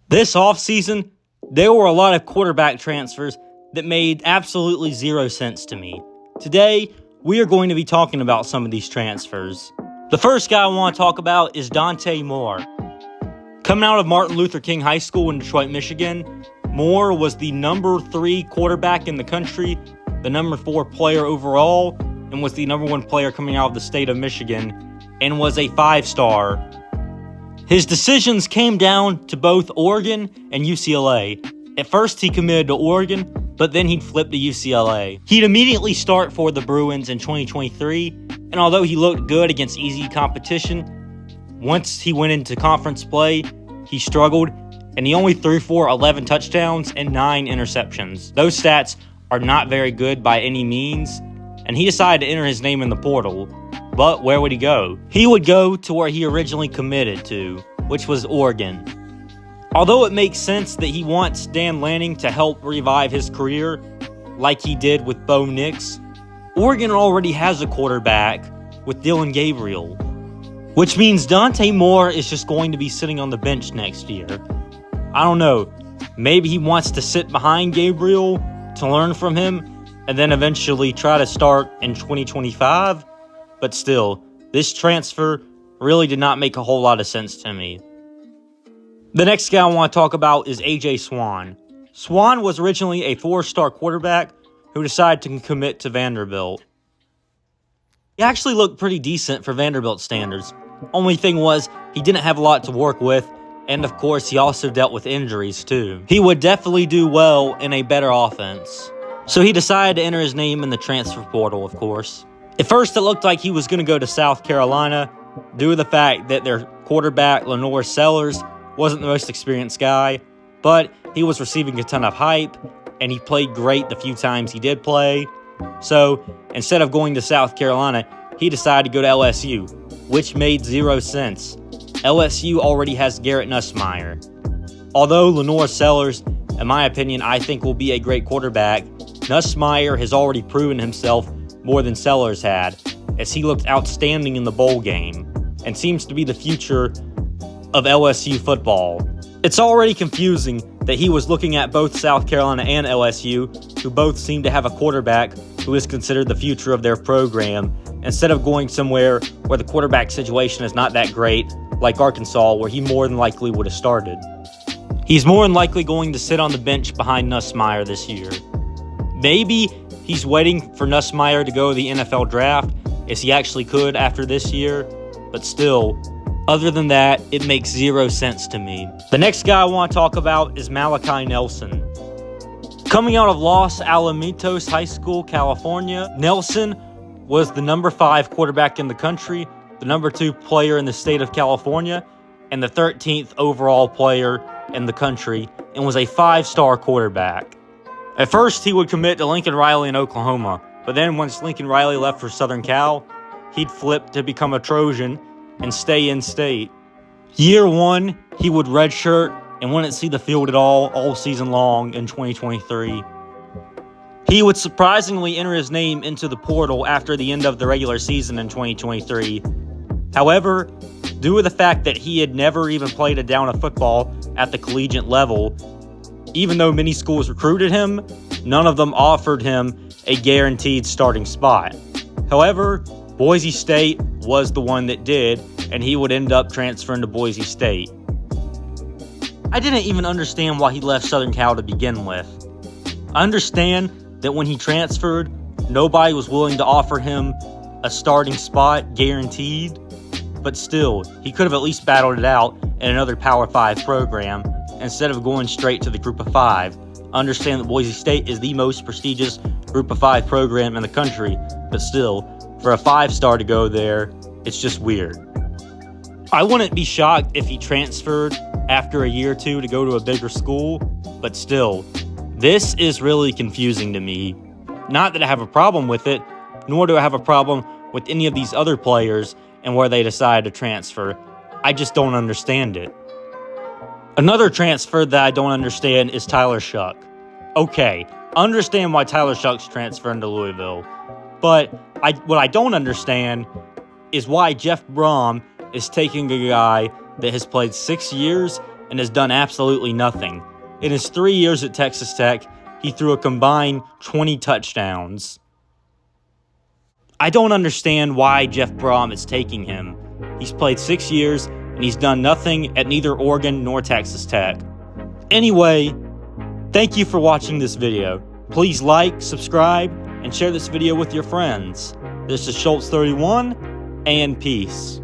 This offseason, there were a lot of quarterback transfers that made absolutely zero sense to me. Today, we are going to be talking about some of these transfers. The first guy I want to talk about is Dante Moore. Coming out of Martin Luther King High School in Detroit, Michigan, Moore was the number 3 quarterback in the country, the number 4 player overall, and was the number 1 player coming out of the state of Michigan, and was a 5-star. His decisions came down to both Oregon and UCLA. At first, he committed to Oregon, but then he'd flip to UCLA. He'd immediately start for the Bruins in 2023, and although he looked good against easy competition, once he went into conference play, he struggled, and he only threw for 11 touchdowns and 9 interceptions. Those stats are not very good by any means, and he decided to enter his name in the portal. But where would he go? He would go to where he originally committed to, which was Oregon. Although it makes sense that he wants Dan Lanning to help revive his career, like he did with Bo Nix, Oregon already has a quarterback with Dillon Gabriel, which means Dante Moore is just going to be sitting on the bench next year. I don't know, maybe he wants to sit behind Gabriel to learn from him, and then eventually try to start in 2025? But still, this transfer really did not make a whole lot of sense to me. The next guy I want to talk about is A.J. Swann. Swann was originally a 4-star quarterback who decided to commit to Vanderbilt. He actually looked pretty decent for Vanderbilt standards. Only thing was, he didn't have a lot to work with, and of course, he also dealt with injuries too. He would definitely do well in a better offense. So he decided to enter his name in the transfer portal, of course. At first, it looked like he was going to go to South Carolina due to the fact that their quarterback, Lenore Sellers, wasn't the most experienced guy, but he was receiving a ton of hype, and he played great the few times he did play. So instead of going to South Carolina, he decided to go to LSU, which made zero sense. LSU already has Garrett Nussmeier. Although Lenore Sellers, in my opinion, I think will be a great quarterback, Nussmeier has already proven himself more than Sellers had, as he looked outstanding in the bowl game, and seems to be the future of LSU football. It's already confusing that he was looking at both South Carolina and LSU, who both seem to have a quarterback who is considered the future of their program, instead of going somewhere where the quarterback situation is not that great, like Arkansas, where he more than likely would have started. He's more than likely going to sit on the bench behind Nussmeier this year. Maybe he's waiting for Nussmeier to go to the NFL draft, as he actually could after this year, but still, other than that, it makes zero sense to me. The next guy I want to talk about is Malachi Nelson. Coming out of Los Alamitos High School, California, Nelson was the number 5 quarterback in the country, the number 2 player in the state of California, and the 13th overall player in the country, and was a 5-star quarterback. At first, he would commit to Lincoln Riley in Oklahoma, but then once Lincoln Riley left for Southern Cal, he'd flip to become a Trojan and stay in state. Year 1, he would redshirt and wouldn't see the field at all season long in 2023. He would surprisingly enter his name into the portal after the end of the regular season in 2023. However, due to the fact that he had never even played a down of football at the collegiate level, even though many schools recruited him, none of them offered him a guaranteed starting spot. However, Boise State was the one that did, and he would end up transferring to Boise State. I didn't even understand why he left Southern Cal to begin with. I understand that when he transferred, nobody was willing to offer him a starting spot guaranteed, but still, he could have at least battled it out in another Power 5 program instead of going straight to the Group of 5. I understand that Boise State is the most prestigious Group of 5 program in the country, but still, for a 5-star to go there, it's just weird. I wouldn't be shocked if he transferred after a year or two to go to a bigger school, but still, this is really confusing to me. Not that I have a problem with it, nor do I have a problem with any of these other players and where they decide to transfer. I just don't understand it. Another transfer that I don't understand is Tyler Shough. Okay, I understand why Tyler Shough's transferring to Louisville, but what I don't understand is why Jeff Brom is taking a guy that has played 6 years and has done absolutely nothing. In his 3 years at Texas Tech, he threw a combined 20 touchdowns. I don't understand why Jeff Brohm is taking him. He's played 6 years, and he's done nothing at neither Oregon nor Texas Tech. Anyway, thank you for watching this video. Please like, subscribe, and share this video with your friends. This is Schultz31, and peace.